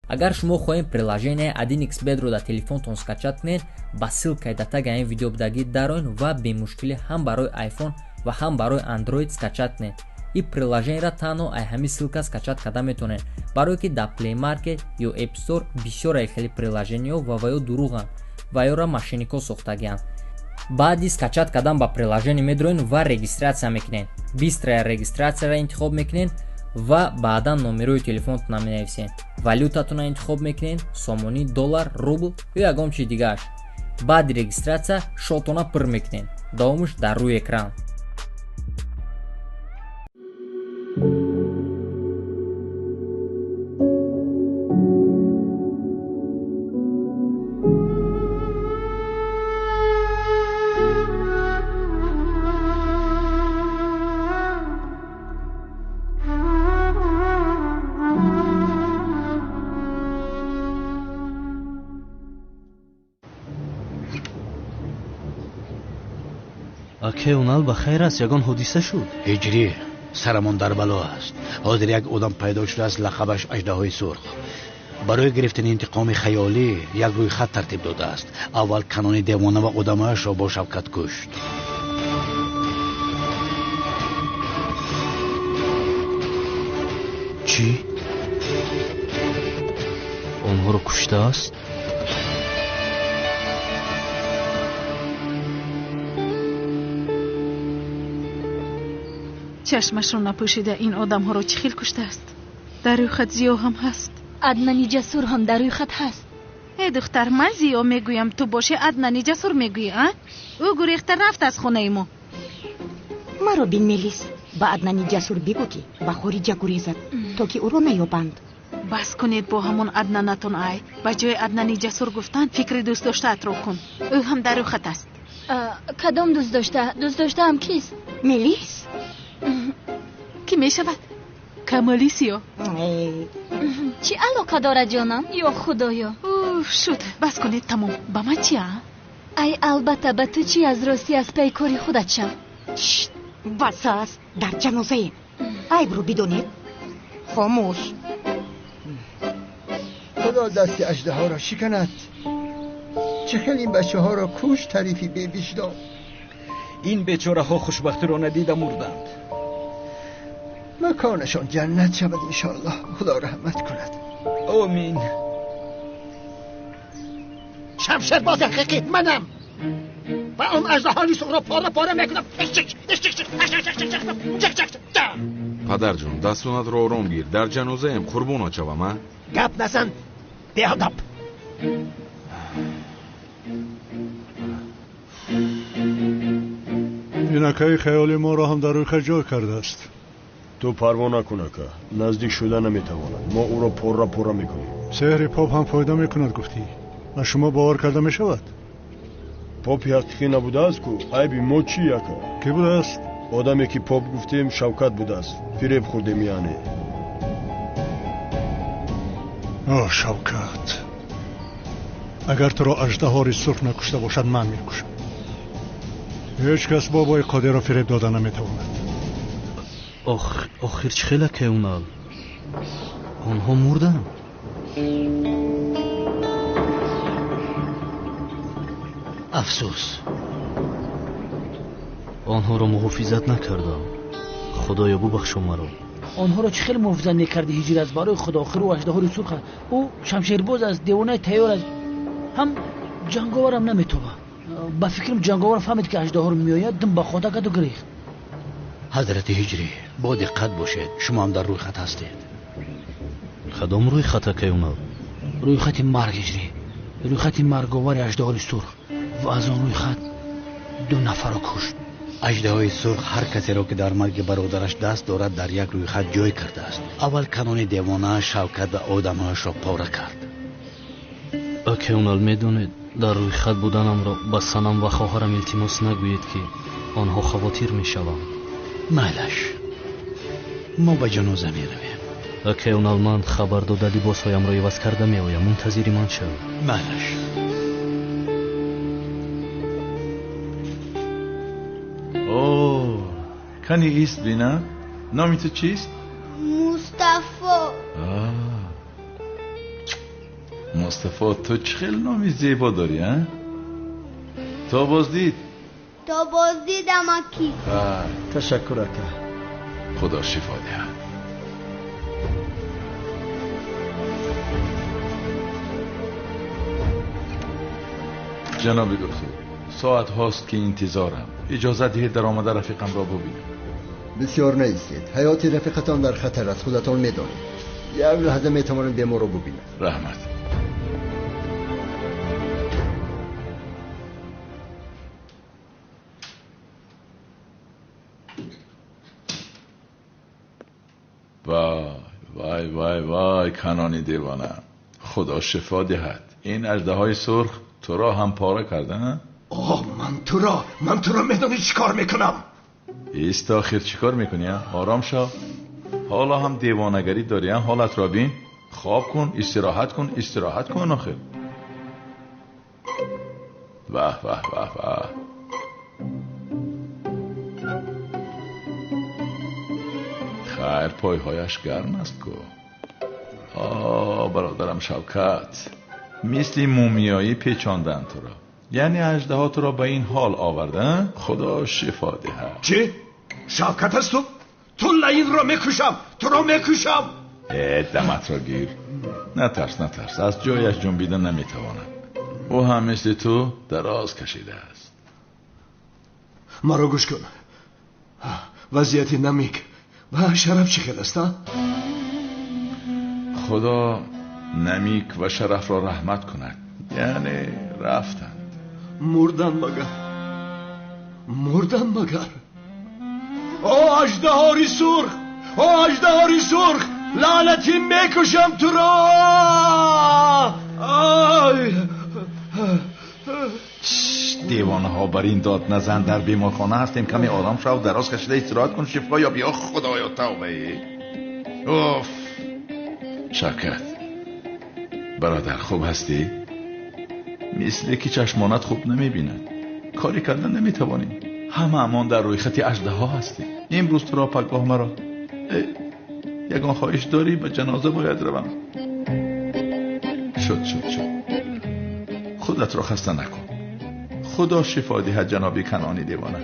Агар шумо хоҳем приложение 1xbet-ро дар телефонтон скачат кунед, ба ссилкаи дар таги ин видео будагӣ дароин ва бемушкилӣ ҳам барои iPhone ва ҳам барои Android скачат кунед. ин приложениеро танҳо ай ҳамин ссилка скачат карда метавонед, барое ки дар Play Market ё App Store бисёр хеле приложениҳо ва ё дурӯғанд ва ёро мошеннико сохтагианд. баъди скачат кардан ба приложение медроен ва регистратсия мекунед. бистрая регистратсияро интихоб мекунед ва баъдан номерои телефонтона менависед. валютатона интихоб мекунед, сомонӣ, доллар, рубл ё ягон чиз дигааш. баъди регистратсия шотона пур мекунед. давомиш дар рӯи экран. Акеунал ба хайр аст, ягон ҳодиса шуд. ҳиҷрӣ, сарамон дар бало аст. ҳозир як одам пайдо шудааст, лақабаш аждаҳои сурх. барои гирифтани интиқоми хаёлӣ як рӯйхат тартиб додааст. аввал канони девона ва одамаашро бо шавкат кушт. чӣ? онҳоро куштааст? чашмашро напӯшида ин одамҳоро чӣ хел куштааст? дар рӯи хат зиё ҳам ҳаст. аднани ҷасур ҳам дар рӯи хат ҳаст. духтар, ман зиё мегӯям, ту боши аднани ҷасур мегӯӣ, а? ӯ гурехта рафт аз хонаи мо. маро бин мелис, ба аднани ҷасур бигӯ ки ба хориҷа гурезад, то ки ӯро наёбанд. бас кунед бо ҳамон аднанатон. ай ба ҷои аднани ҷасур гуфтан фикри дӯстдоштаатро кун. ӯ ҳам дар рӯи хат аст. кадом дӯстдоштаам кист? мелис кӣ мешавад? камолисиё? чӣ алоқа дорад ҷонам? ё худоё. шуд, бас кунед, тамом. ба ман чия? ай албатта ба ту чӣ? аз рости аз паи кори худат шав. бас аст, дар ҷанозаем. айбро бидонед. хомӯш. خدا دست اژدها را شکند. چه خیلی این بچه ها را کش طریفی به وجدان. این بیچاره ها خوشبختی را ندیده مردند. مکانشان جنت شود انشاءالله. خدا رحمت کند. آمین. شمشیر باز حقیقی منم و اون اژدهانی سو را پاره میکنم. падар ҷон, дастонатро ором гир. дар ҷанозаем қурбонат шавам, а? гап назан, беодоб. инакаи хаёли моро ҳам дар рӯи хат ҷой кардааст. ту парво накун ака, наздик шуда наметавонад. мо ӯро пурра мекунем. сеҳри поп ҳам фоида мекунад гуфтӣ. аз шумо бовар карда мешавад? попи ҳақиқӣ набудааст ку. айби мо чӣ ака? кӣ будааст? одаме ки поп гуфтем шавкат будааст. фиреб хурдем яъне. о шавкат, агар туро аждаҳори сурх накушта бошад, ман мекушам. ҳеҷ кас бобои қодирро фиреб дода наметавонад. охир чӣ хел акеунал? онҳо мурданд? афсӯс. онҳоро муҳофизат накардам. худоё бубахшо маро. онҳоро чӣ хел муҳофизат мекарди ҳиҷр? аз барои худо охиру аждаҳори сурх аст. ӯ шамшербоз аст, девонаи тайёр аст, ҳам ҷанговарам наметова. ба фикрам ҷанговар фаҳмид ки аждаҳор меояд, дум ба хода каду гирехт. ҳазрати ҳиҷрӣ, бо диққат бошед. шумо ҳам дар рӯи хат ҳастед. кадом рӯи хат акеунал? рӯи хати марг ҳиҷрӣ. рӯи хати марговари аждаҳори сурх. ва аз он рӯи хат 2 нафарро кушт. اژدهای سرخ هر کسی را که در مرگ برادرش دست دارد در یک روی خط جای کرده است. اول کانون دیوانه شوکت و آدمهایش را پاره کرد. акеунал медонед, дар рӯи хат буданамро ба санам ва хоҳарам илтимос нагӯед ки онҳо хавотир мешаванд. майлаш, мо ба ҷаноза меравем. акеунал, ман хабар дода либосҳоямро иваз карда меоям. мунтазири ман шав. майлаш. کانی ایست بینم؟ نامی تو چیست؟ مصطفی. مصطفی تو چه خیلی نامی زیبا داری ها؟ تا بازدید اکی تشکر اکا. خدا شفا دهد. جناب دکتر، ساعت هاست که انتظارم. اجازه دهید در آمده رفیقم را ببینم. بسیار نیستید. حیات رفیقتان در خطر است. خودتان میدانید. یک لحظه میتوانم بیمار رو ببینم. رحمت. وای وای وای کنانی دیوانه، خدا شفا دهد. این اژدهای سرخ تو را هم پاره کردن؟ من تو را میدانی چی کار میکنم؟ ایست آخر چی کار میکنی؟ آرام شو. حالا هم دیوانگری داری؟ حالت را بین. خواب کن، استراحت کن آخر. واه واه واه واه. خیر پایهایش گرم است کو. برادرم شوکت، مثل مومیایی پیچاندن تو را. یعنی اژدها تو را به این حال آوردن؟ خدا شفا دهد. چی؟ شوکت است تو لعین را میکشم. تو را میکشم. دمت را گیر. نترس از جایش جنبیدن نمیتواند. او هم مثل تو دراز کشیده است. مرا گوش کن. وضعیت نمیک و شرف چی خیل است؟ خدا نمیک و شرف را رحمت کند. یعنی رفتند. مردن مگر. او اژدهای سرخ، لعنتی میکشم تو را. دیوانه ها بر این داد نزن. در بیمارخانه هستیم. کمی آرام شو، دراز کشیده استراحت کن. شفا یا بیا. خدایا توبه. اوف. شوکت برادر خوب هستی؟ مثل که چشمانت خوب نمیبیند. کاری کردن نمیتوانی. همه امان در روی خط اژدها هستی. امروز تو را پگاه مرا. یگان خواهش داری؟ به جنازه باید روم. شد خودت را خسته نکن. خدا شفا دهد جناب کنانی دیوانه.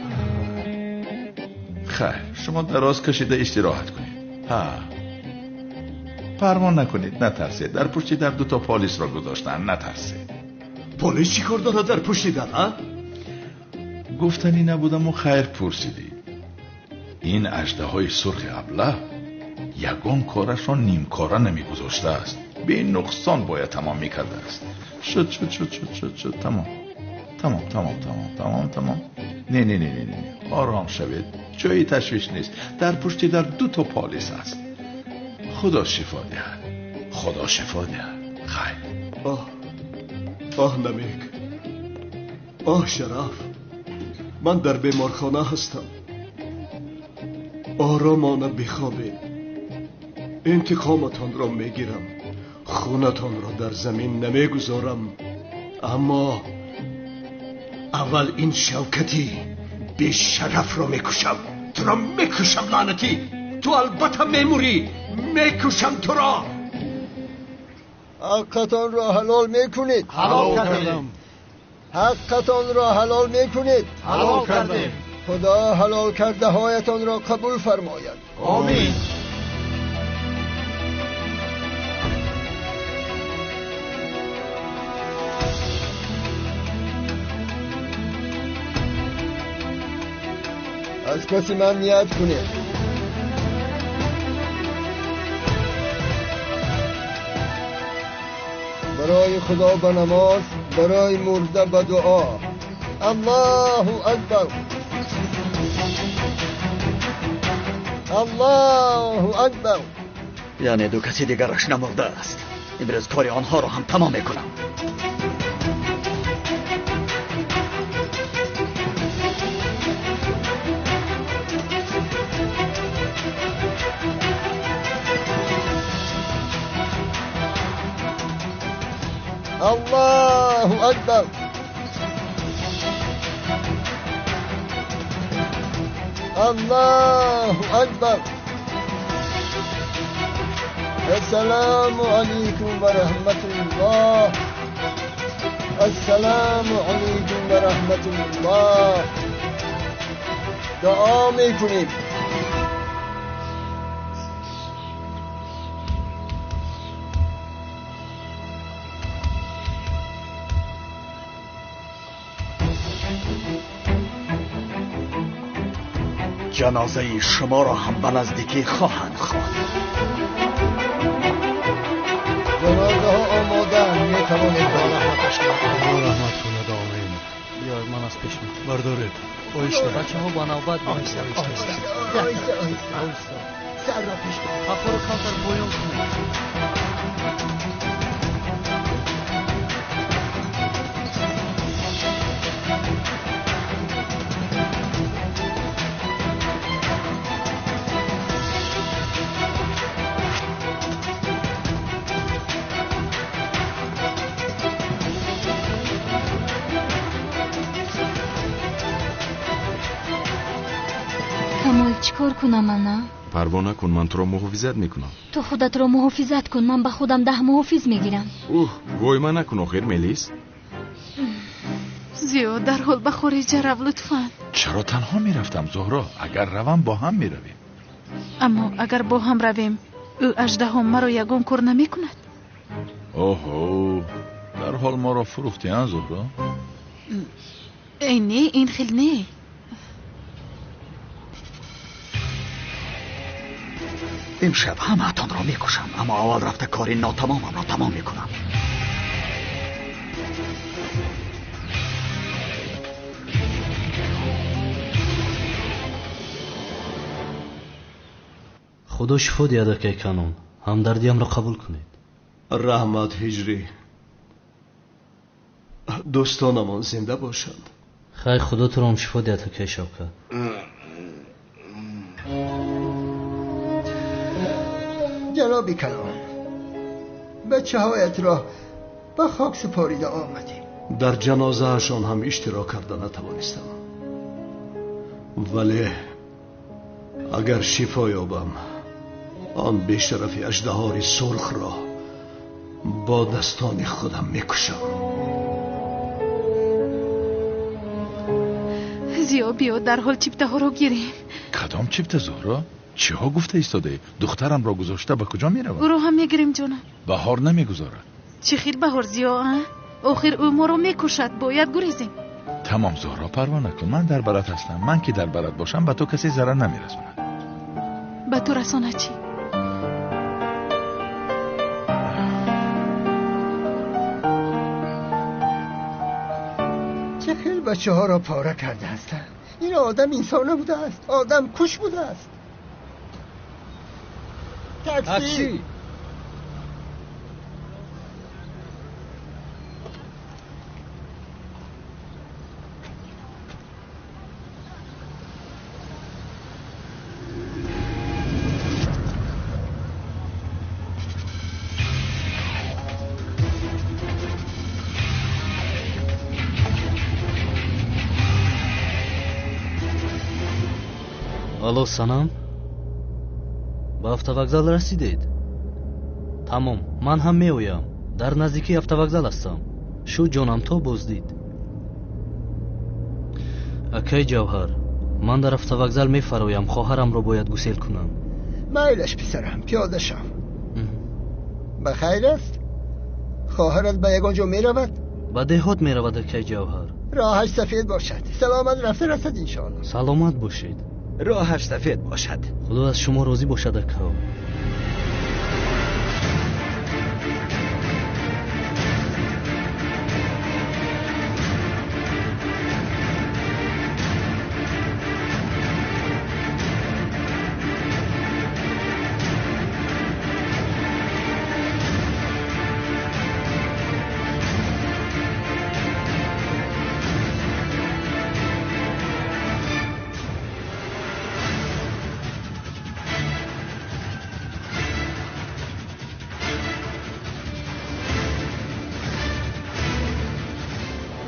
خیر شما دراز کشیده استراحت کنید. پروا نکنید، نترسید. در پشت در 2 پالیس را گذاشتن. نترسید. پلیس چی کار داره در پشت در؟ گفتنی نبودم و خیر پرسیدی. این اژدهای سرخ ابله یگان کارش را نیم کاره نمیگذاشته است. به نقصان باید تمام میکرده است. شد تمام. نه آرام شوید. جایی تشویش نیست. در پشت در 2 پالیس است. خدا شفا دهد. خیر. نمیک. شرف. من در بیمارخانه هستم. آرامانه بخوابید. انتقامتان را میگیرم. خونتان را در زمین نمیگذارم. اما اول این شوکتی بی شرف را میکشم. تو را میکشم لعنتی. تو البته میموری. میکشم تو را. حقتان را حلال میکنید. حلال کردم. حقتان را حلال میکنید. حلال کردیم. خدا حلال کرده هایتان را قبول فرماید. آمین. از پس من نیت کنید. برای خدا به نماز، برای مرده به دعا. الله اکبر. الله اکبر. یعنی 2 کسی دیگرش نمرده است. امروز کار آنها را هم تمام میکنم. الله اکبر. الله اکبر. السلام علیکم و رحمت الله. السلام علیکم و رحمت الله. دعا میکنیم. جنازه شما را هم به نزدیکی خواهند خواند. جنازه ها آماده، می توانید با رحمتش خدا رحمت کند. آمین. بیاید من از پیش میکنم. بردارید. آیسته. بچه ها با نوبت آیسته. سر را پیش کنید. خفا رو کمتر پایان کنید. چیکار کنم انا؟ پروا نکن، من تو را محافظت میکنم. تو خودت را محافظت کن، من به خودم 10 محافظ میگیرم. وای من نکن آخر ملیس. زیو در حال به خارج رو لطفاً. چرا تنها میرفتم زهرا؟ اگر روم با هم میرویم. اما اگر با هم رویم او اژدها ما را یگان کار نمیکند. اوهو، در حال ما را فروختی ها زهرا؟ ای نه، این خیلی نه. امشب همه‌تان را میکشم، اما اول رفته کاری ناتمامم را تمام میکنم. خدا شفا دیده که کانون همدردیم را قبول کنید. رحمت هجری، دوستانمان زنده باشند. خیر خدا تو را هم شفا دیده که شوکت. جنابی کلام، بچه هایت را به خاک سپاریده آمدیم. در جنازه هاشان هم اشتراک کرده نتوانستم، ولی اگر شفا یابم آن بیشرفی اژدهای سرخ را با دستان خودم میکشم. زیا بیا در حال چیپته ها را گیریم. کدام چیپته زهرا؟ چه ها گفته ایستاده؟ دخترم را گذاشته به کجا میروم؟ او را هم میگیریم جانم. بهار نمیگذارد. چه خیر بهار زیا؟ آخر او ما را میکشد، باید گریزیم. تمام زهرا پروا نکن، من در برات هستم. من که در برات باشم به تو کسی ضرر نمیرسونه. به تو رسانه چی؟ چه خیلی بچه ها را پاره کرده هستند. این آدم انسان نبوده است، آدم کش بوده است. تاکسی. الو سنم، به автовокзал رسیدید؟ تمام، من هم میویم. در نزدیکی автовокзал هستم. شو جانم تو بازدید. اکی جوهر، من در автовокзал میفرویم. خواهرم را باید گسیل کنم. میلش پسرم، پیاده شو. بخیر است؟ خواهرت به یگان جا میرود؟ به دهات میرود اکی جوهر. راهش سفید باشد. سلامت رفته رسد انشاءالله. سلامت باشید. راهش سفید باشد. خدا از شما راضی باشد اکا.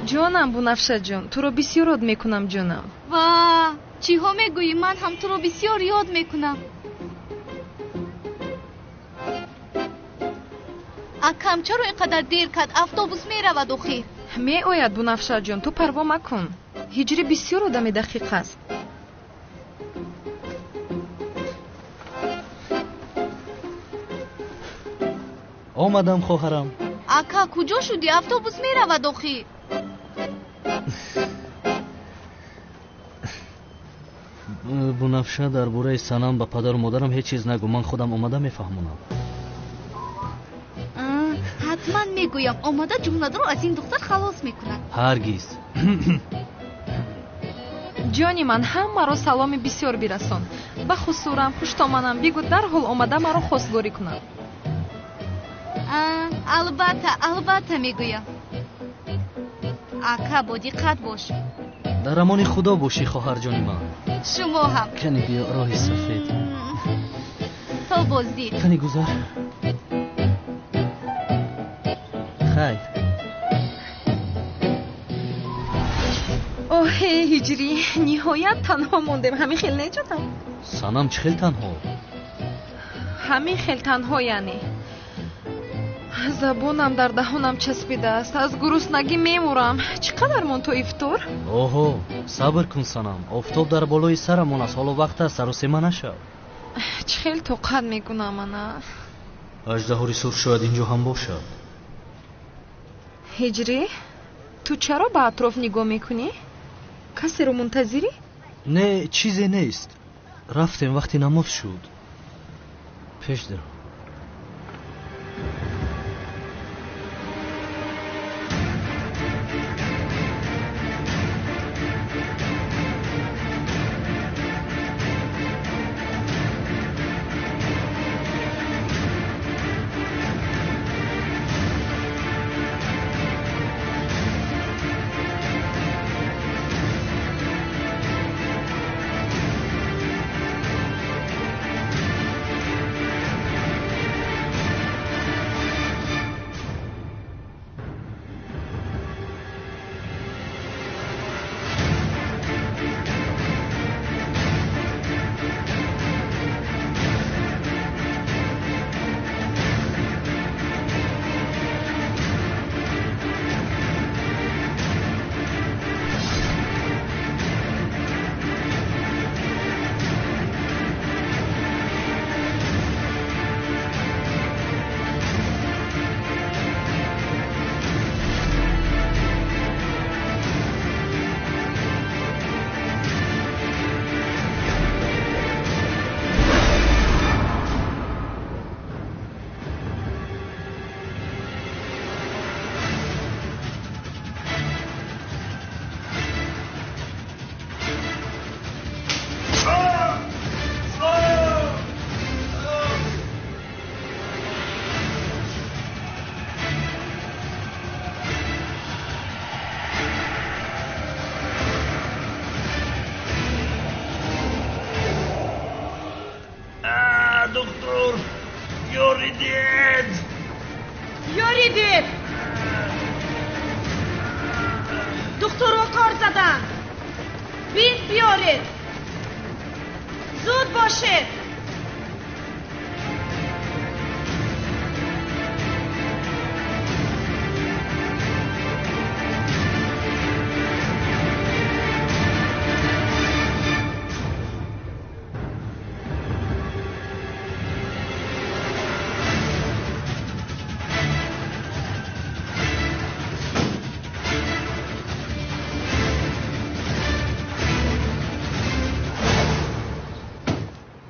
جانم بنفشه جان، تو رو بسیار یاد میکنم جانم. وا چی ها میگویی؟ من هم تو رو بسیار یاد میکنم. акам чаро инқадар дер кард? автобус меравад охир. меояд Бунафша ҷон, ту парво макун. ҳиҷри бисёр одами дақиқ аст. омадам хоҳарам. ака куҷо шудӣ? автобус меравад охир. бунафша дар бораи санам ба падару модарам ҳеҷ чиз нагӯ, ман худам омада мефаҳмонам. ҳатман мегӯям омада ҷумладро аз ин духтар халос мекунад. ҳаргиз. ҷони ман, ҳамаро саломи бисёр бирасон. ба хусурам хуштоманам бигӯ дарҳол омада маро хостгорӣ кунад. албатта мегӯям. ака бо диққат бош. дар амони худо бошӣ хоҳарҷони ман. шумо ҳам. кани биё роҳи сафед. то боздид. кани гузар. хайр. оҳе ҳиҷрӣ, ниҳоят танҳо мондем. ҳамин хел неҷодам. санам чӣ хел танҳо? ҳамин хел танҳо яъне. забонам дар даҳонам часпидааст. аз гуруснагӣ мемурам. чӣ қадар монд то ифтор? оҳо, сабр кун санам. офтоб дар болои сарамон аст. ҳоло вақт аст саросема нашав. чӣ хел тоқат мекунам ана? аждаҳори сурх шояд инҷо ҳам бошад. ҳиҷрӣ, ту чаро ба атроф нигоҳ мекунӣ? касеро мунтазирӣ? не, чизе нест. рафтем, вақти намоз шуд. пеш даро. دکتر یوریدید دکتر رو کار زدن بین بیارید زود باشید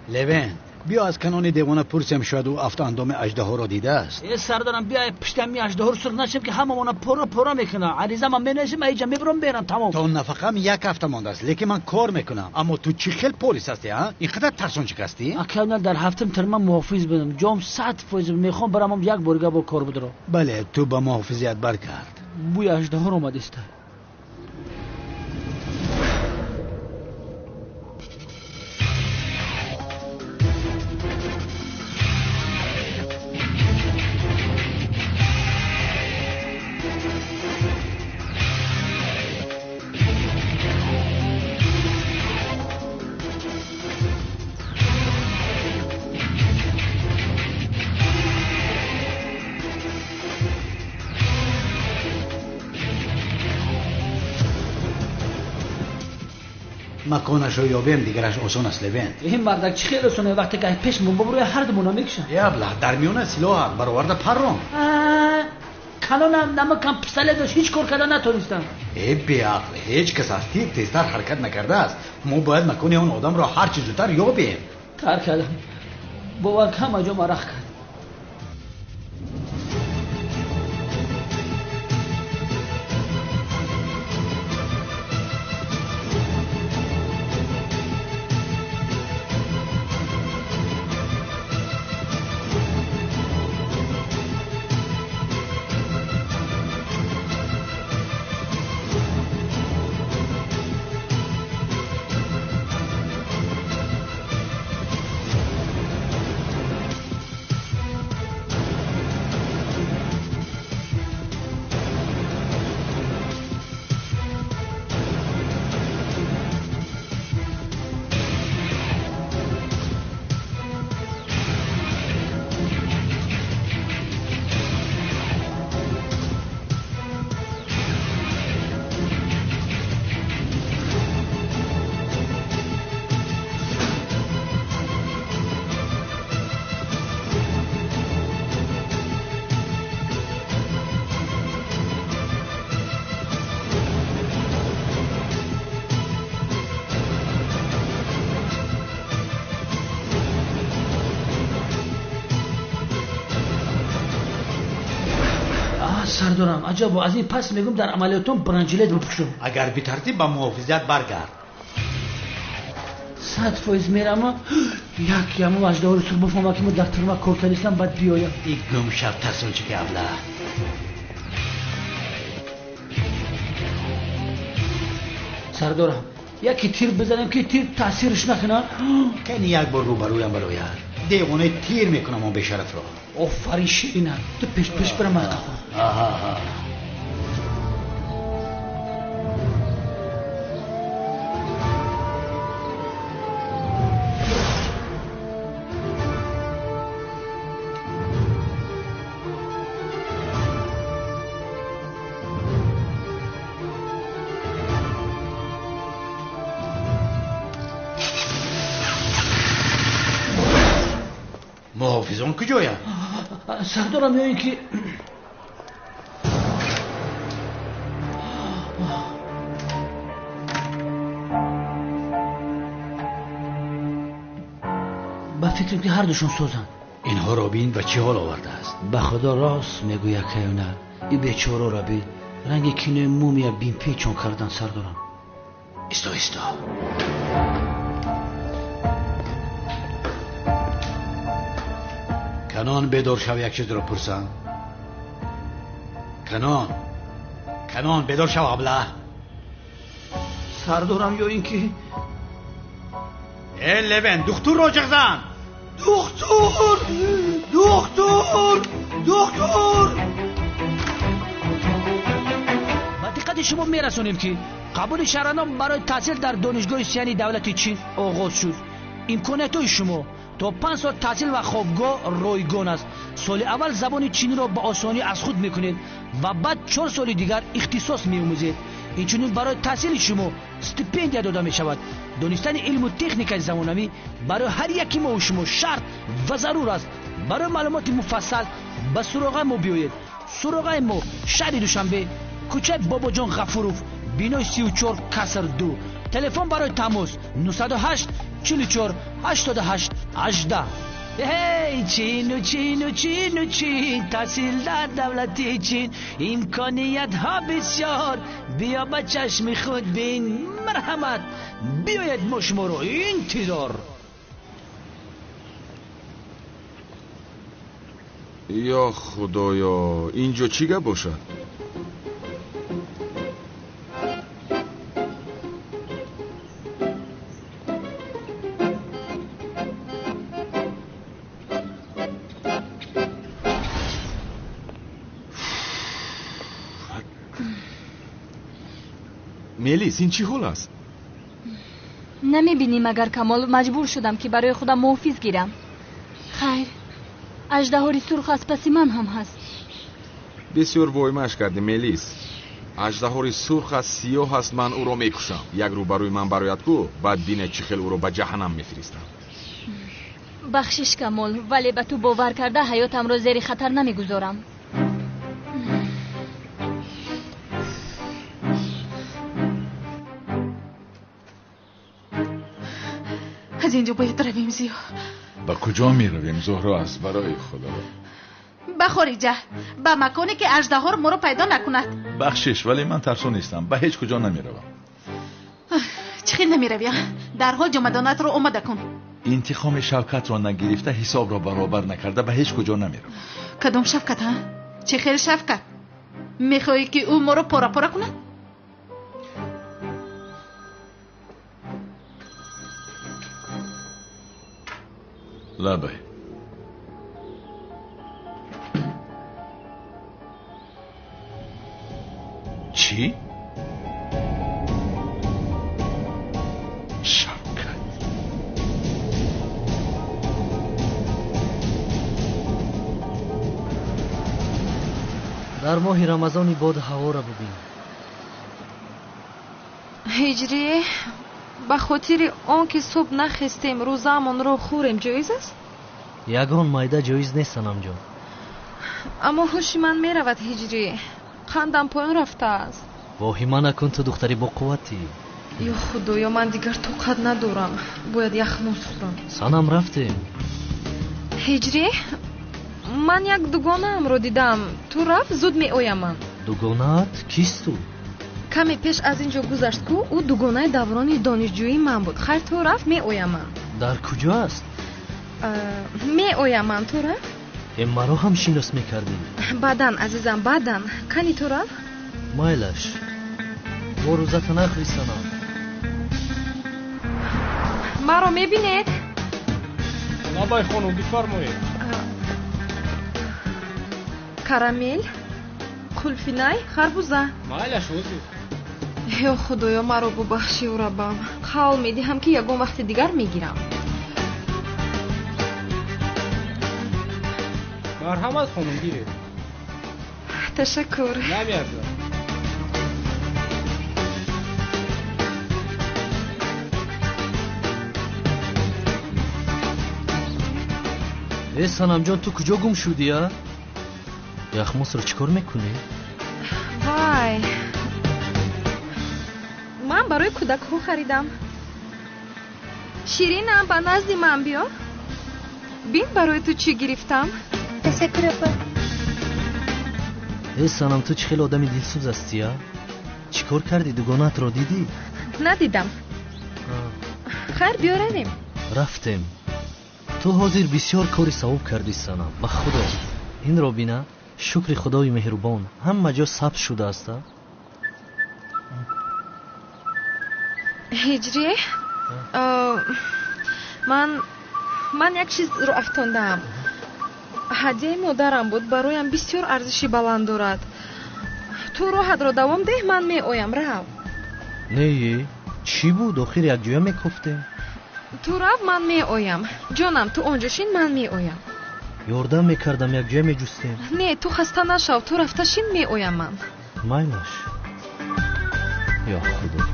لوین بیا از کنون دیوانه پرسیم شاید او افت اندام اژدها را دیده است. سردارم بیا پشتمی اژدها رو سرخ نشیم که هممون پرو میکنه. عریضه من بنشم ایجا میبرم برم تمام. تا نفقم یک هفته مانده است لیکن من کار میکنم. اما تو چی خیل پلیس هستی ها؟ اینقدر ترسون هستی؟ اکمال در هفتم ترمم محافظ بدم. جام 100% میخوام برام یک بارگاه با کار بدرم. بله تو با محافظیت برکرد. بوی اژدها رو اومده است. مکانش رو یابیم دیگرش آسان است لوین. این مردک چی خیلی آسانه وقتی که پیش من بروی هر دومونا میکشن. یا ابله در میونه سلاح برآورده پرام. کانونم نمکم پسله داشت هیچ کار کردن نتونستم. ای بیعقل هیچ کس از تیر تیزتر حرکت نکرده است. ما باید مکان اون آدم را هر چی زودتر یابیم. کار کردم. باور همه جا مرخ کرد. سردارم عجب از این پس میگم در عملیاتون برنجیلت بپوشم. اگر بی ترتیب با محافظت برگرد 100% میرم یک یمو اجدها رو سر بفهمم که من در ترما کار کردم بعد بیایم. این گم شب ترسون چی که ابله سردارم یکی تیر بزنم که تیر تاثیرش نکنه. کنی یک بار رو برویم برویم دیوانه تیر میکنم اون بشرف را. آفرین شیرینه تو پیش برم از کفا. آها محافظان کجایم؟ سردارم یا اینکه با فکرم که هر دوشون سوزن. اینها را بین و چه حال آورده است؟ به خدا راست میگوید که نه این بیچاره را بین رنگ کینه مومی بین پیچون کردن سردارم. استا کنان بیدار شو یک چیز را پرسم. کنان بیدار شو ابله. سردارم یا اینکه ای لوین دختور را جغزن. دکتر با دقت شما میرسونیم که قبول شهرانان برای تحصیل در دانشگاه سیانی دولتی چین آغاز شد. امکانات شما تا 5 سال تحصیل و خوابگاه رایگان است. سال اول زبان چینی را به آسانی از خود میکنید و بعد 4 سال دیگر اختصاص میآموزید. اینچنین برای تحصیل شما استیپندیا داده می شود. دانستن علم و تکنیک زمانوی برای هر یکی ما و شما شرط و ضرور است. برای معلومات مفصل به سراغ ما بیایید. سراغ ما شهر دوشنبه، کوچه بابا جان غفوروف، بینای 34 کسر 2. تلفن برای تماس 908 44 88 18. هی چین تحصیل در دولتی چین امکانیت ها بسیار. بیا با چشم خود بین. مرحمت بیاید ما شما رو انتظار. یا خدایا اینجا چی گپ باشد؟ ملیس این چی حال است؟ نمیبینی مگر کمال مجبور شدم که برای خودم محافظ گیرم. خیر اژدهای سرخ از پس من هم هست. بسیار وایمش کردی ملیس. аждаҳори сурх аст, сиёҳ аст, ман ӯро мекушам. як рӯ барои ман барояд гӯ, баъд бинед чӣ хел ӯро ба ҷаҳаннам мефиристам. бахшиш камол, вале ба ту бовар карда ҳаётамро зери хатар намегузорам. از اینجا باید رویم زیو. با کجا می رویم زهرا است برای خدا؟ به خارجه، به مکانی که اژدها ما رو پیدا نکند. بخشش، ولی من ترسو نیستم، به هیچ کجا نمی روم. چخیل نمی رویم؟ در حال جمدانت رو آماده کن. انتقام شوکت را نگرفته، حساب را برابر نکرده، به هیچ کجا نمی روم. کدام شوکت ها؟ چخیل شوکت؟ میخوایی که او ما رو پاره پاره کند؟ لبه چی؟ شوکت در ماه رمضانی باد هوا را ببین. هجری به خاطر آنکه صبح نخستیم روزامون رو خوریم جایز است؟ یگان مایده جایز نیست سنم جان. اما هوش من میرود هجری، قندم پایین رفته است. واهمه نکن، تو دختری با قوتی. یا خدایا من دیگر طاقت ندارم، باید یخنوس خورم. سنم رفتیم. هجری من یک دوگانه ام رو دیدم، تو رفت زود می آیم. من دوگانه‌ات کیست تو؟ کمی پیش از اینجا گذشت که او دوگانه دوران دانشجویی من بود. خیر تو رفت می آیم. من در کجا است؟ می آیم. من تو رفت؟ این مرا هم شناس میکردی؟ بعدن عزیزم بعدن. کنی تو رفت؟ مایلش با روزت نخری سنم. مرا میبینید؟ نبای خانم بفرمایید. کرامل، قلفینای، خربوزه. مایلش وزیر. یا خدایا مرا ببخشی و ربم. قول میدهم که یگون وقت دیگر میگیرم. مرحمت خانم گیرید. تشکر. نمیارزم. ای سنم جان، تو کجا گم شدی ها؟ یخموس رو چیکار میکنی؟ وای، من برای کودک ها خریدم. شیرینم، با نزدی من بیا. بین برای تو چی گرفتم. تشکر اپا. ای سنم، تو چه خیلی آدمی دلسوز هستی ها؟ چیکار کردی؟ دوگانت رو دیدی؟ ندیدم. خیر بیا رویم. رفتیم. تو حاضر بسیار کاری ثواب کردی سنم. به خدا این رو بینا، شکر خدای مهربان همه جا ثبت شده است. هجری من یک چیز رو افتاندم. هدیه مادرم بود، برایم بسیار ارزشی بلند دارد. تو راحت رو دوام ده، من می آیم. رو نه چی بود؟ آخر یک جویا میکفتیم. تو رو من می آیم. جانم تو آنجاشین، من می آیم. یاردم میکردم، یک جویا میجستیم. نه تو خسته نشو، تو رفتشین می آیم. من مایلش. یا خدا.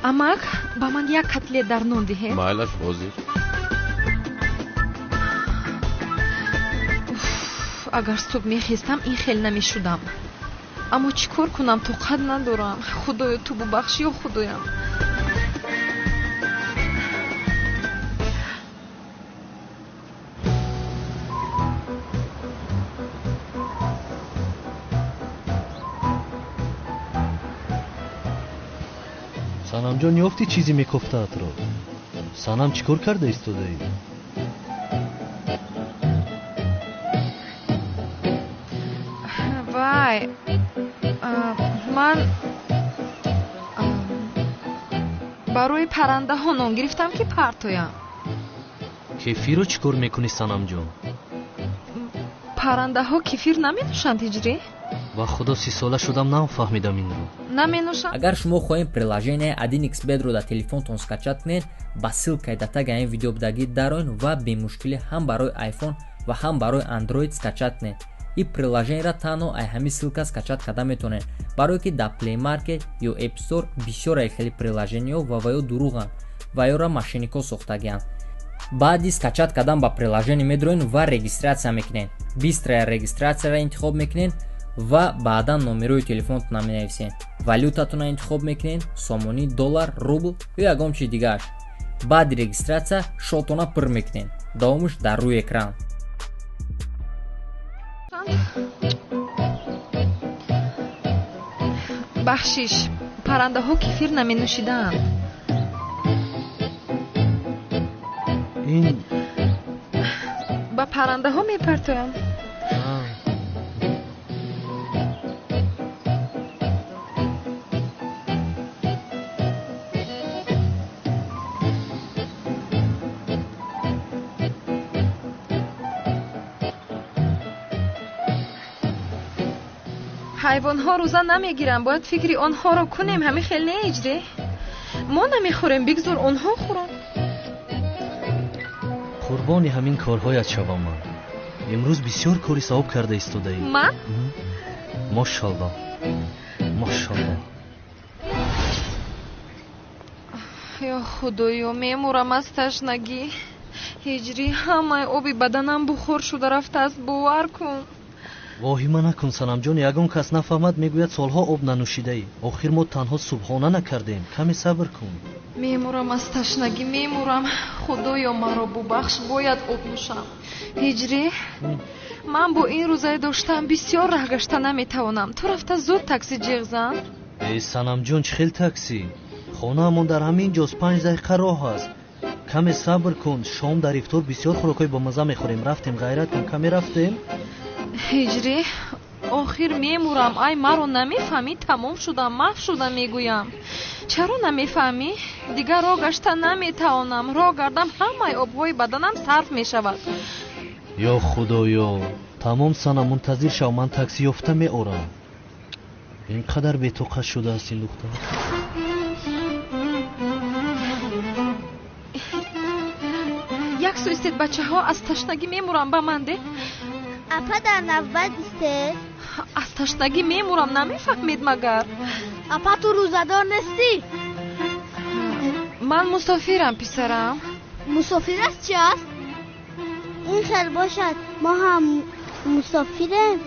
амак, ба ман як котлет дар нон диҳед. майлаш ҳозир. агар субҳ мехистам ин хел намешудам. аммо чӣ кор кунам, тоқат надорам. худоё ту бубахшӣ, ё худоям. санам ҷон, ёфти чизе мекофтаатро. санам чӣ кор карда истодаӣ? вай, ман барои паррандаҳо нон гирифтам ки партоям. кефиро чӣ кор мекунӣ санам ҷон? паррандаҳо кефир наменӯшанд ҳиҷрӣ? ва худо 30 сола шудам нафаҳмидам инро. Наменӯшанд? агар шумо хоҳем приложение 1xbet-ро дар телефонтон скачат кунед, ба ссилкаи дар таги ин видео будагӣ дароин ва бемушкилӣ ҳам барои iPhone ва ҳам барои Android скачат кунед. ин приложениеро танҳо ай ҳамин ссилка скачат карда метавонед, барое ки дар Play Market ё App Store бисёр хели приложениҳо ва ё дуруғанд ва ёро мошеннико сохтагианд. баъди скачат кардан ба приложение медроен ва регистратсия мекунед. бистрая регистратсияро интихоб мекунед ва баъдан номерои телефонтона менависед. валютатона интихоб мекунед, сомонӣ, доллар, рубл ё ягон чиз дигааш. баъди регистратсия шотона пур мекунед. давомиш дар рӯи экран. бахшиш, паррандаҳо кефир наменӯшидаанд. ин ба паррандаҳо мепартоям. ҳайвонҳо рӯза намегиранд, бояд фикри онҳоро кунем. ҳамин хел не иҷрӣ? мо намехӯрем, бигзор онҳо хӯранд. қурбони ҳамин корҳоят шавам ман. имрӯз бисёр кори савоб карда истодаӣ. ман? мошалло. мошалло. ё худоё, мемурам аз ташнагӣ. ҳиҷрӣ, ҳамаи оби баданам бухор шуда рафтааст, бовар кун. воҳима накун санамҷон, ягон кас нафаҳмад мегӯяд солҳо об нанӯшидаӣ. охир мо танҳо субҳона накардем. каме сабр кун. мемурам аз ташнагӣ, мемурам. худоё маро бубахш, бояд об нӯшам. ҳиҷрӣ, ман бо ин рӯзаи доштам бисёр раҳ гашта наметавонам. ту рафта зуд такси ҷиғ зан. санамҷон, чӣ хел такси? хонаамон дар ҳамин ҷост, 5 дақиқа роҳ аст. каме сабр кун. шом дар ифтор бисёр хӯрокҳои бомаза мехӯрем. рафтем, ғайрат кун. каме рафтем. ҳиҷрӣ, охир мемурам. ай маро намефаҳмӣ? тамом шудам, маҳв шуда мегӯям. чаро намефаҳмӣ? дигар роҳ гашта наметавонам. роҳ гардам, ҳамаи обҳои баданам сарф мешавад. ё худоё, тамом сана мунтазир шав, ман такси ёфта меорам. ин қадар бетоқат шудааст ин духтар. як сӯ истед бачаҳо, аз ташнагӣ мемурам, ба ман де. апа дар навбат истед? аз ташнагӣ мемурам, намефаҳмед магар? апа ту рӯзадор нестӣ? ман мусофирам, писарам. мусофир аст чи аст? ин хел бошад, мо ҳам мусофирем.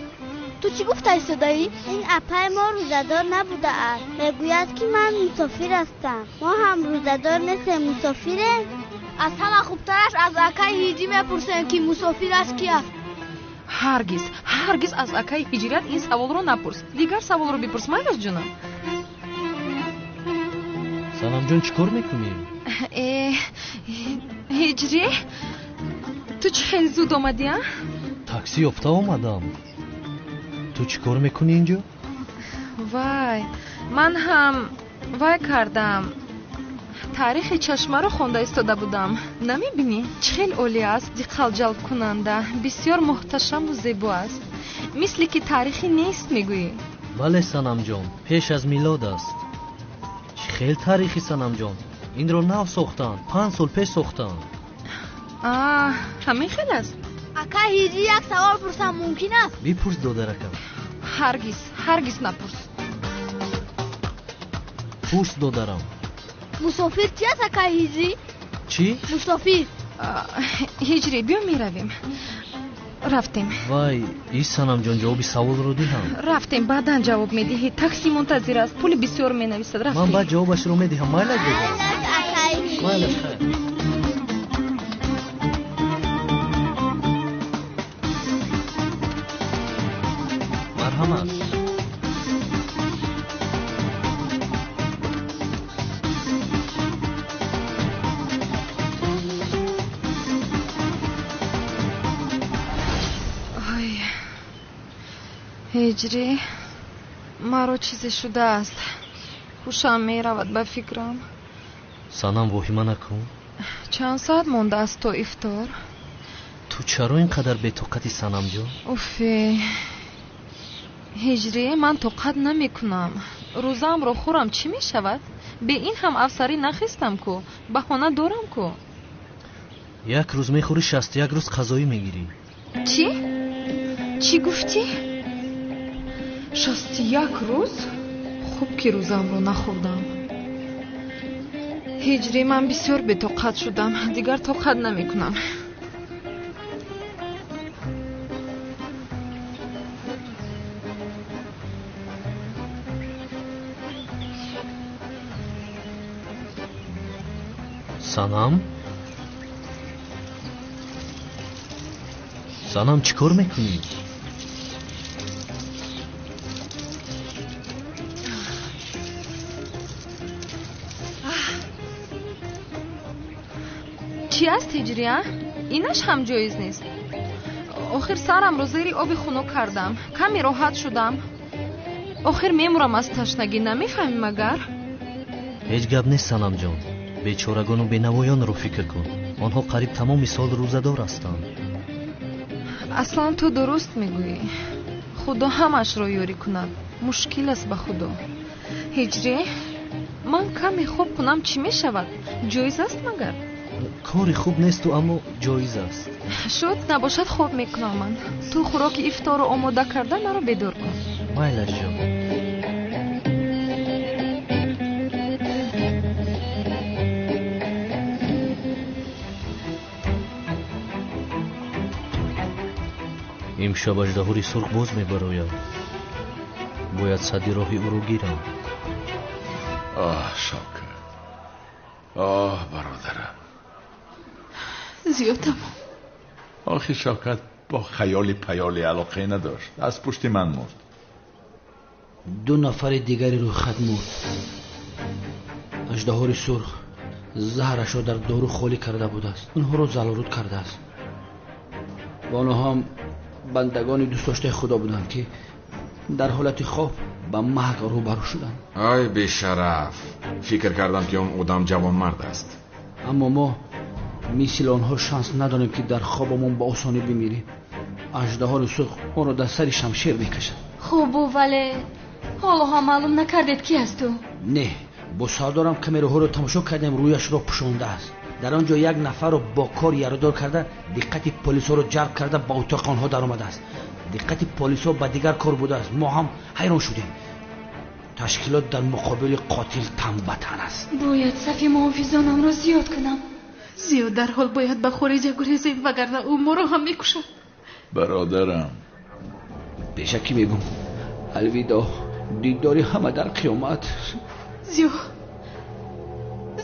ту чӣ гуфта истодаӣ? ин апаи мо рӯзадор набудааст. мегӯяд ки ман мусофир ҳастам. мо ҳам рӯзадор нестем, мусофирем. аз ҳама хубтараш аз акаи ҳиҷӣ мепурсем ки мусофир аст ки аст. ҳаргиз аз акаи ҳиҷрат ин саволро напурс. дигар саволро бипурс, майваш ҷонам. санамҷон, чӣ кор мекунӣ? ҳиҷрӣ, ту чӣ хел зуд омадӣ? такси ёфта омадам. ту чӣ кор мекунӣ инҷо? вай, ман ҳам вай кардам. таърихи чашмаро хонда истода будам. намебинӣ чӣ хел олӣ аст? диққатҷалбкунанда, бисёр муҳташаму зебо аст. мисли ки таърихи нест мегӯӣ. бале санамҷон, пеш аз милод аст. чӣ хел таърихи санамҷон? инро нав сохтанд, 5 сол пеш сохтанд. ҳамин хел аст. ака ҳиҷӣ, як савол пурсам мумкин аст? бипурс додаракам. ҳаргиз напурс. пурс додарам. мусофир чи аст ака ҳиҷӣ? чӣ? мусофир. ҳиҷрӣ, биё меравем. рафтем. вай, ин санамҷон, ҷавоби саволро диҳам. рафтем, баъдан ҷавоб медиҳӣ. такси мунтазир аст, пули бисёр менависад. рафтем. ман баъд ҷавобашро медиҳам. майлаш бозор. майлаш хайр. марҳамат. ҳиҷрӣ, маро чизе шудааст. ҳушам меравад ба фикрам. санам, воҳима накун. чанд соат мондааст то ифтор? تو چرا اینقدر بی‌طاقتی صنم جان؟ اوفی هجری من طاقت نمیکنم. روزم رو خورم چی میشود؟ به این هم افسری نخستم کو، بهانه دارم کو. یک روز میخوری 61 روز قضایی میگیری. چی گفتی؟ 61 روز؟ خوب که روزم رو نخوردم. هجری من بسیار بی‌طاقت شدم، دیگر طاقت نمیکنم. سنم چیکار میکنی؟ چی است هجریه؟ اینش هم جایز نیست. آخر سرم رو زیر آب خنک کردم، کمی راحت شدم. آخر میمورم از تشنگی، نمیفهمی مگر؟ هیچ گپ نیست سنم جان. بیچارگان و بینوایان رو فکر کن. آنها قریب تمام سال روزدار هستند. اصلا تو درست میگویی. خدا همش رو یاری کند. مشکل است به خدا. هجری من کمی خوب کنم چی میشود؟ جایز است مگر؟ کاری خوب نیست اما جایز است. شد نباشد خوب میکنم من. تو خوراک افطار رو آماده کرده مرا بیدار کن. مایلش جان. امشب اژدهار سرخ باز میبراید. باید صد راهی او رو گیرم. شوکت، برادرم. زیادم آخی شوکت با خیالی پیالی علاقه نداشت. از پشت من مرد. 2 نفر دیگری روی خط مرد. اژدهار سرخ زهرش را در دارو خالی کرده بود است. اونها را زلالود کرده است. و آنها هم بندگان دوست داشته خدا بودند که در حالت خواب با مرگ روبرو شدند. ای بی‌شرف، فکر کردم که اون آدم جوان مرد است. اما ما مثل آنها شانس نداریم که در خوابمون با آسانی بمیریم. اژدهار سرخ اون را در سر شمشیر میکشد. خوب ولی حالا هم معلوم نکردید کی است تو؟ نه، با سردارم کامیراها رو تماشا کردیم، رویش را پوشانده است. در آنجا یک نفر رو با کار یارادار کرده، دقت پلیس ها رو جلب کرده، با اتاق آنها در آمده است. دقت پلیس ها به دیگر کار بوده است. ما هم حیران شدیم. تشکیلات در مقابل قاتل تن به تن است. باید صف محافظانم را زیاد کنم. زیاد در حال باید به خارج گریزیم وگرنه او ما را هم میکشد. برادرم بیشکی میگم الویدا، دیداری همه در قیامت.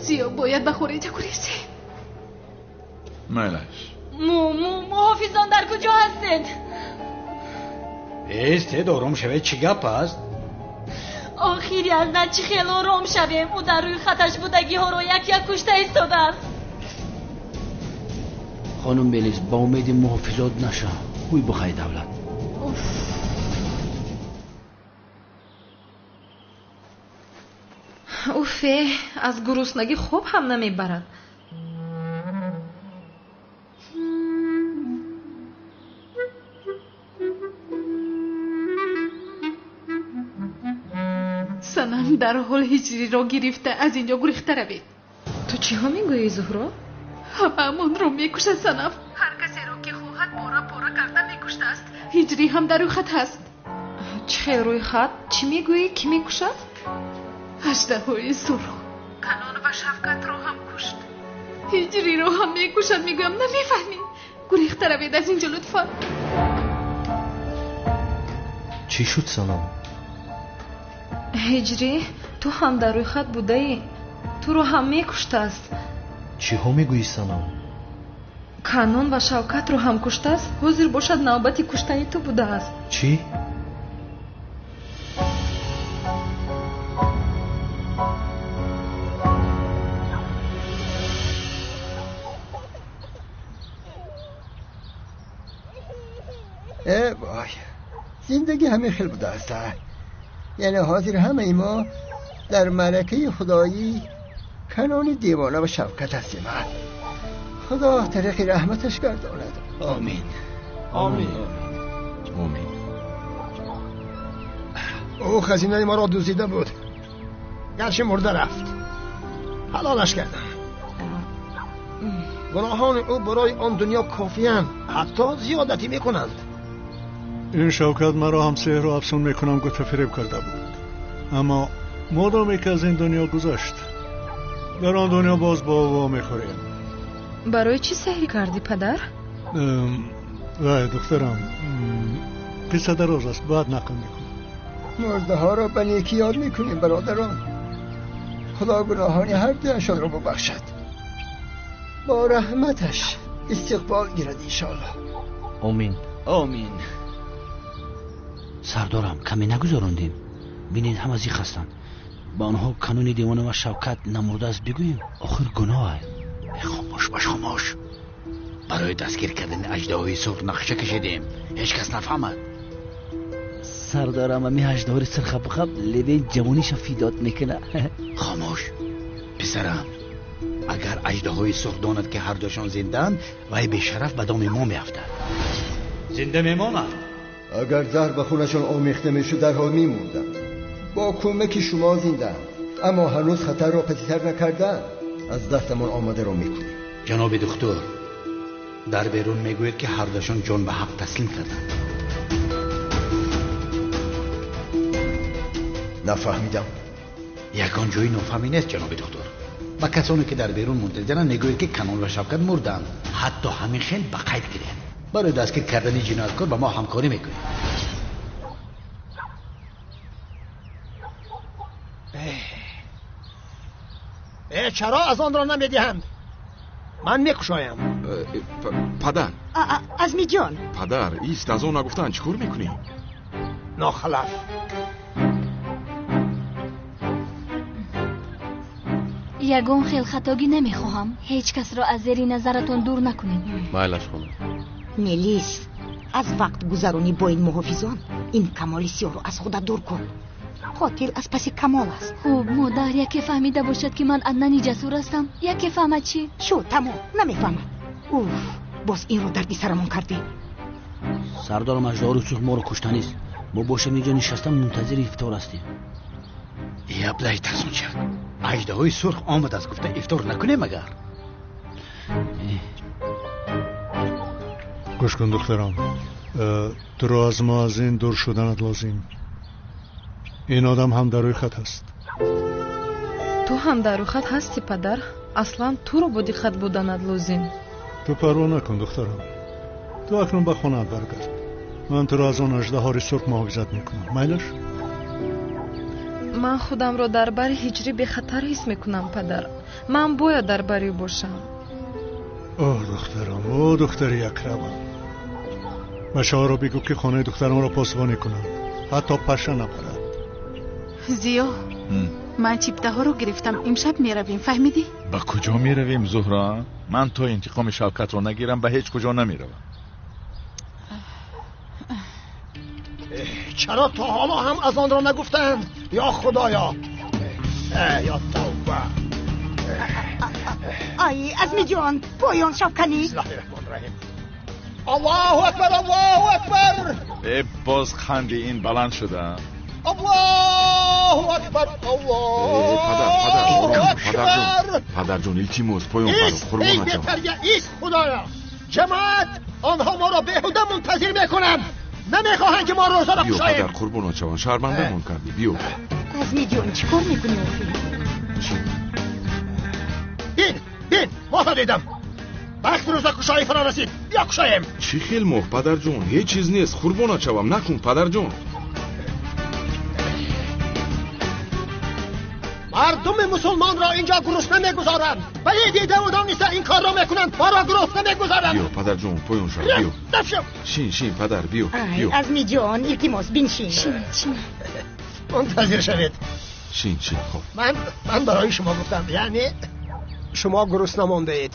زیا باید به خارج گریزیم. مالش محافظان در کجا هستید؟ استید آرام شوید. چی گپ است؟ آخیری از نچی خیلی آرام شویم. او در روی خطش بودگی ها رو یک کشته ایستاده است. خانم بلیز با امید محافظات نشه. خوی بخوای دولت. اوفه از گرسنگی خوب هم نمیبرد. سنم در حال هجری را گرفته از اینجا گریخته روید. تو چی ها میگویی زهرا؟ همه را میکشد سنم. هر کسی را که خواهد پاره کرده میکشته است. هجری هم در روی خط هست. چه روی خط؟ چی میگویی؟ کی میکشد؟ اژدهای سرخ کنان و شفقت را هم کشت. هجری را هم میکشد. میگویم نمیفهمی. گریخته روید از اینجا لطفا. چی شد سنم؟ هجری تو هم در روی خط بوده ای. تو رو هم میکشته است. چی ها میگویی سنم؟ کنان و شوکت رو هم کشته است. حاضر باشد نوبتی کشتنی تو بوده است. چی؟ وای زندگی همه خیلی بوده است. یعنی حاضر همه ما در ملکه خدایی کنان دیوانه و شفقت هستیم. خدا طریق رحمتش گرداند. آمین. آمین. آمین. او خزینه ما را دزدیده بود، گرچه مرده رفت، حلالش کردم. گناهان او برای آن دنیا کافی‌اند، حتی زیادتی میکنند. این شوکت مرا هم سحر و افسون میکنم گفت فریب کرده بود، اما مادامی که از این دنیا گذشت در آن دنیا باز با او میخوریم. برای چی سحری کردی پدر؟ وای دخترم، قصه دراز است، باید نقل میکنم. مرده ها را به نیکی یاد میکنیم برادران. خدا گناهان هر دوشان را ببخشد، با رحمتش استقبال گیرد انشاءالله. آمین. آمین. سردارم کمی نگذاروندیم، بینید هم از این خستن. با آنها قانون دیوانه و شوکت نمرده است بگوییم، آخر گناه است. خاموش باش خاموش. برای دستگیر کردن اژدهای سرخ نقشه کشیدیم، هیچ کس نفهمد. سردارم همی اژدهای سرخ بخب لبه جوانیش فیدات میکنه. خاموش پسرم، اگر اژدهای سرخ داند که هر دوشان زندند وای به شرف به دام ما میافتد. زنده میماند. اگر زهر به خونشان آمیخته میشد در حال میموندند. با کمک شما زندند، اما هنوز خطر را پدیدتر نکردند. از دستمان آماده را میکنیم. جناب دکتر، در بیرون میگوید که هر دوشان جان به حق تسلیم کردند. نفهمیدم. یکان جایی نفهمی نیست جناب دکتر. با کسانی که در بیرون منتظرند میگوید که کنون و شوکت مردند، حتی همین خیل به قید گرفت. برای دستگیر کردن جنایتکار با ما همکاری میکنیم. چرا از آن را نمیدهند؟ من میکشایم. پدر عزمی جان، پدر ایست، از آن نگفتن چیکار میکنی؟ ناخلف. یگان خلخطاگی نمیخواهم. هیچ کس را از زیر نظرتون دور نکنید. مایلش خانم. ملیس، از وقت گذرانی با این محافظان این کمال سیاه رو از خودت دور کن. قاتل از پس کمال است. خوب مادر یکی فهمیده باشد که من عدنانی جسور هستم، یکی فهمد چی؟ شو تمام نمیفهمد. اوف، باز این رو دردی سرمون کردی. سردارم اژدهای سرخ ما رو کشتنیست. ما باشم اینجا نشستم منتظر افطار هستیم. یبلای ترسون شد. اژدهای سرخ آمد از گفته افطار نکنیم مگر. گوش کن دخترم، تو را از ما از این دور شدنت لازم. این آدم هم در روی خط هست. تو هم در روی خط هستی پدر؟ اصلا تو رو بودی خط بودنت لازم. تو پروا نکن دخترم، تو اکنون به خونت برگرد. من تو را از آن اژدهای سرخ محافظت میکنم. میلش؟ من خودم رو در بر هجری به خطر حس میکنم پدر. من باید در بری باشم. اوه دخترم، اوه دختر اکرمم، بچه ها رو بگو که خانه دخترم را پاسبانی کنند، حتی پشه نپرد. زیا، من چیپته ها رو گرفتم، امشب میرویم، فهمیدی؟ به کجا میرویم زهرا؟ من تا انتقام شوکت رو نگیرم به هیچ کجا نمیروم. چرا تا حالا هم از آن را نگفتند؟ یا خدایا، یا توبه. آی عزمی جان، پایان شب کنی. بسم الله الرحمن الرحیم. الله اکبر، الله اکبر. باز خنده این بلند شده. الله اکبر، الله اکبر. پدر جون التماس پایان فرو قربان نجات. ایست خدایا. جماعت آنها ما را بیهوده منتظر میکنند، نمیخواهند که ما روزا را بشاییم. بیا پدر قربان جوان، شرمنده مون کردی. بیا عزمی جان، چیکار میکنی؟ بین ما تا دیدم وقت روزا کشایی فرا رسید، بیا کشاییم. چی خیل موه پدر جون، هیچ چیز نیست، قربان چوام نکن پدر جون. مردم مسلمان را اینجا گرسنه نمیگذارند و یه دیده بودم نیست این کار را میکنند، ما را گرسنه نمیگذارند. بیا پدر جون پایون شو. بیا شین پدر بیا. عزمی جان التماس بنشین. شین منتظر شوید. شین خب. من برای شما گفتم، یعنی شما گرسنه مانده اید.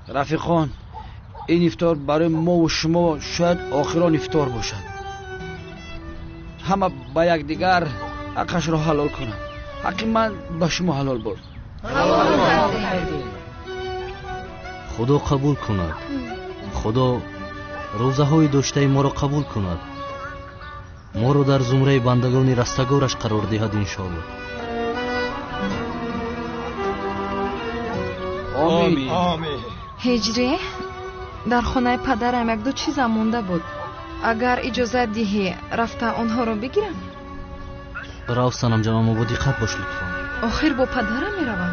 رفیقان، این افطار برای ما و شما شاید آخران افطار باشد. همه با یک دیگر حقش را حلال کنند. حق من با شما حلال بود. خدا قبول کند. خدا рӯзаҳои доштаи моро қабул кунад, моро дар зумраи бандагони растагораш қарор диҳад иншоаллоh. آمین. هجری در خانه پدرم یک دو چیزم مونده بود. اگر اجازه دهی رفته آنها رو بگیرم. راه سنم جان، اما با دقت باش لطفا. آخر با پدرم میروم.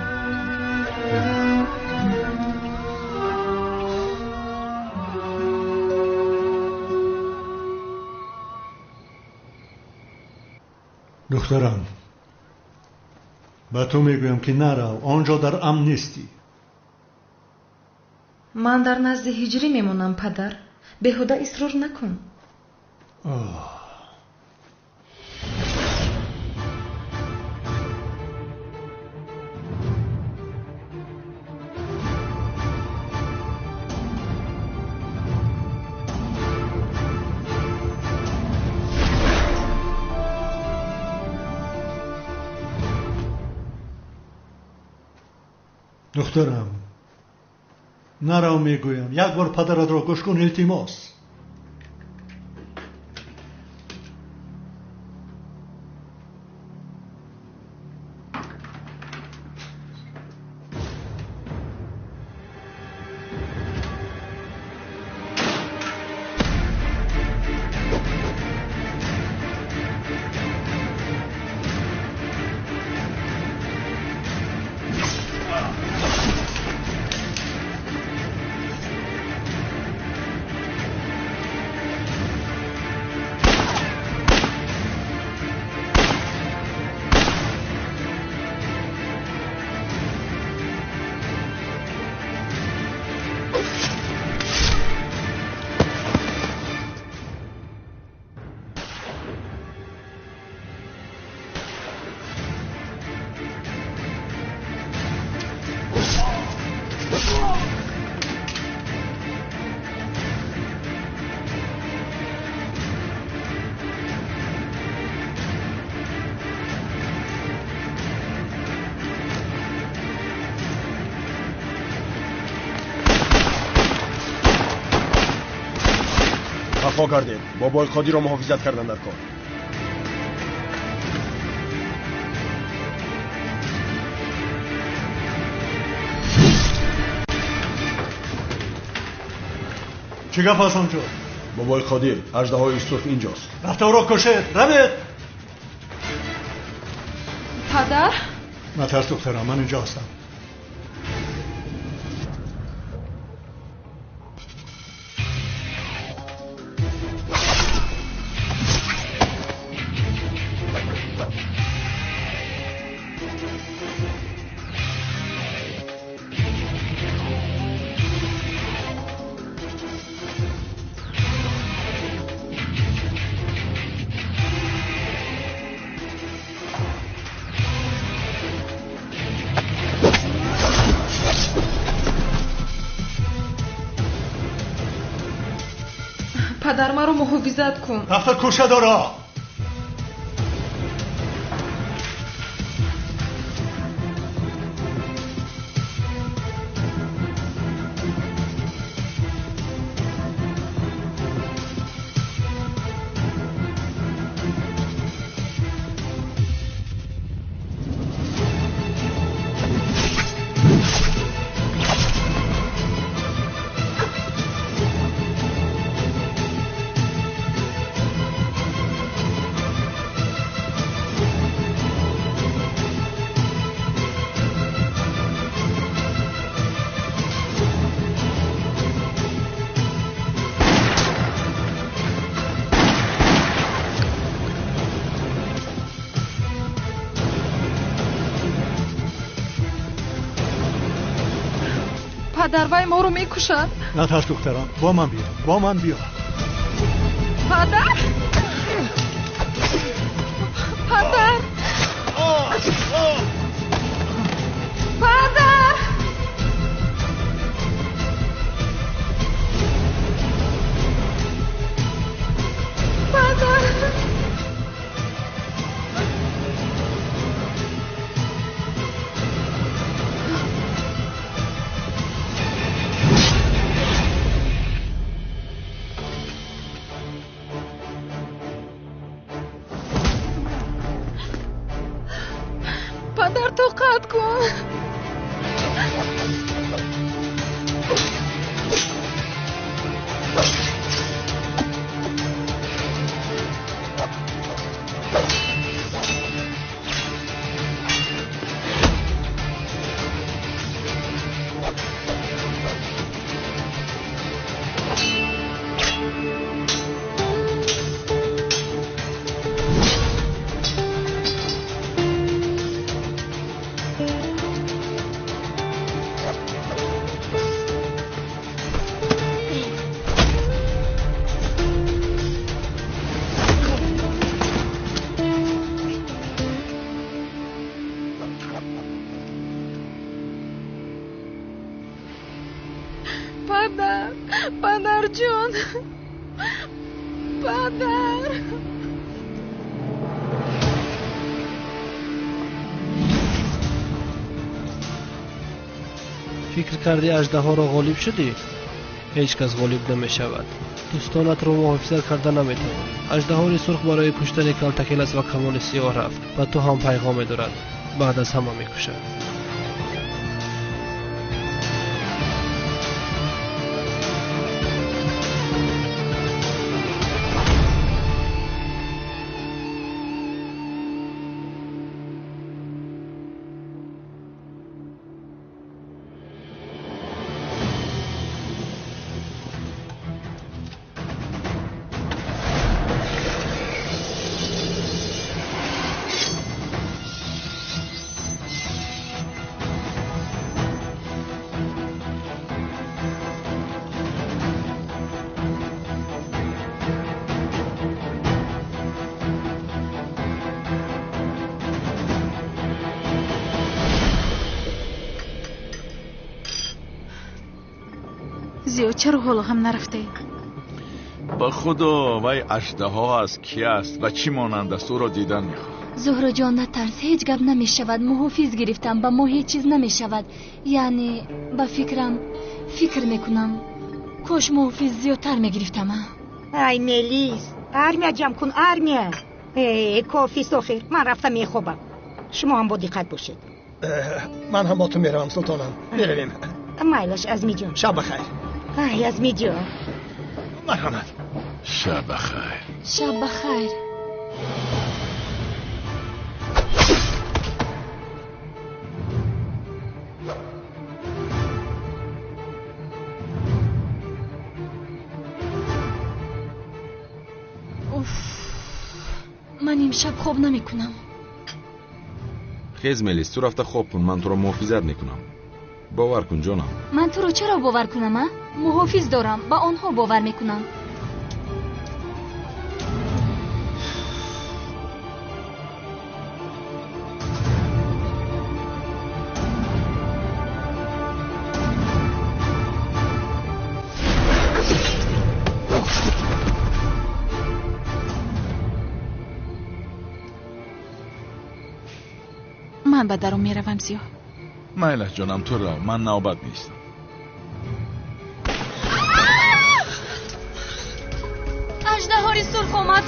دخترم، به تو میگویم که نرو، آنجا در امن نیستی. من در نزد هجری میمونم پدر. بیهوده اصرار نکن. دخترم، نرو میگویم، یک بار پدرت را گوش کن التماس. خفا کردیم. بابای قادی را محافظت کردن در کار. چی گپ است آنجا؟ بابای قادر، اژدهای سرخ اینجاست. رفته او را کشید. روید. پدر؟ نترس دخترم، من اینجا هستم. پدر مرا محافظت کن. رفته کشه داره. پدر وای ما رو میکشد. نترس دخترم، با من بیا، با من بیا. پدر؟ پدر؟ پدر؟ پدر؟ toqat kun. پدر جون، پدر. فکر کردی اژدها را غالب شدی؟ هیچ کس غالب نمی شود. دوستانت را محافظت کرده نمی توان. اژدهای سرخ برای کشتن کلتکیلس و کمان سیاه رفت و تو هم پیغام دارد. بعد از همه می کشد. زیاد چرا حالا هم نرفته؟ با خدا وای اژدها است کی است و چی مانند است او را دیدن میخواد. زهرا جان نترس، هیچ گپ نمی شود. محافظ گرفتم، با ما هیچ چیز نمی شود. یعنی با فکر میکنم کاش محافظ زیادتر میگرفتم. ای ملیس، ارمیا جمع کن ارمیا. کافی سخیر، من رفتم میخوابم. شما هم با دقت باشید. من هم با تو میروم سلطانم. میرویم. مایلش ازمی جان. شب بخیر. ای ازمی جان. مرحمت. شب بخیر. شب بخیر. من امشب خواب نمی کنم. خیز ملیس، تو رفته خواب کن، من تو را محافظت میکنم. باور کن جانم. من تو رو چرا باور کنم؟ محافظ دارم، با آنها باور میکنم. من به درون میروم زیاد. مایلش جانم تو را، من نوبت نیستم. اژدهای سرخ آمد.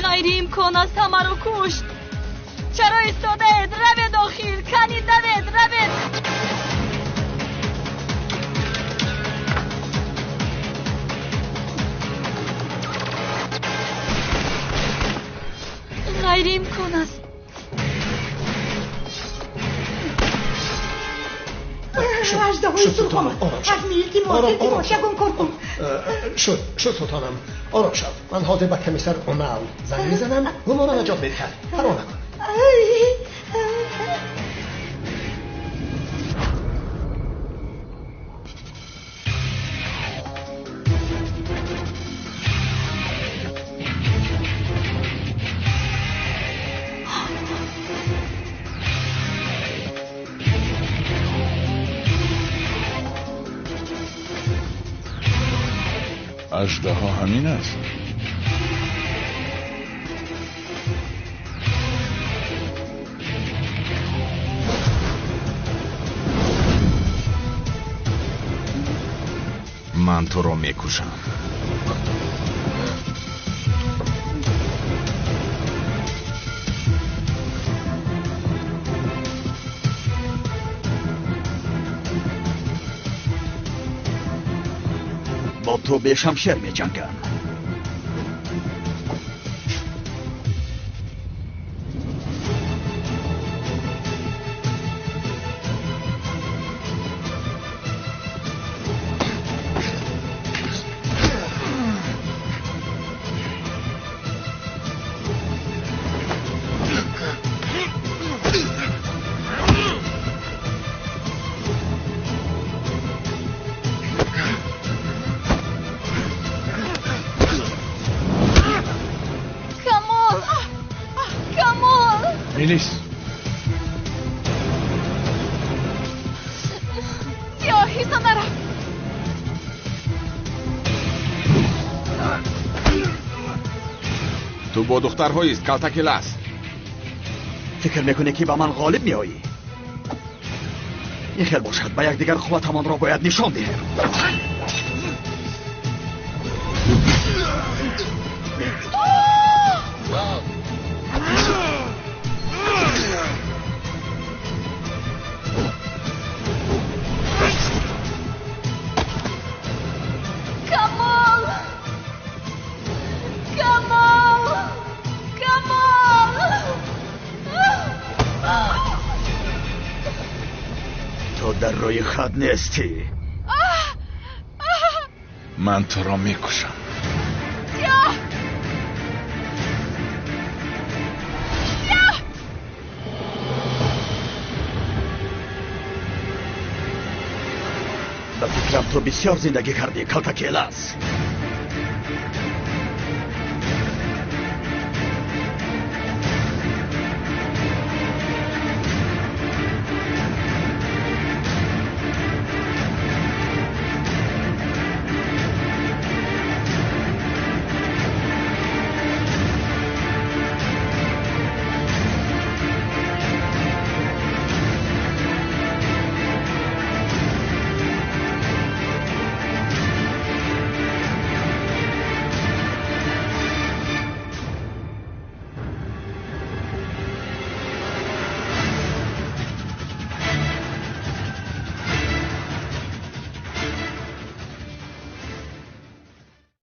غیر امکان است همه رو کشت. چرا ایستاده اید؟ روید داخل، کنید دوید، روید. غیر امکان است. اژدهای سرخ آمد. از میلکی ماسه دیماشه کن. شد سلطانم. آرام شد. من حاضر به کمیسر اونال زنگ میزنم و ما را نجات میدهد. فرمان نکن. اژدها همین است. من تو را میکشم. با تو به شمشیر می جنگم. میلیس سیاهیزا نرفت. تو با دخترهایی است کلتکل است. فکر میکنه که با من غالب میایی؟ این خیل باشد، با یک دیگر قوتمان را باید نشان دهیم. در روی خط نیستی. من تو را میکشم. به فکرم تو بسیار زندگی کردی کلتکل است.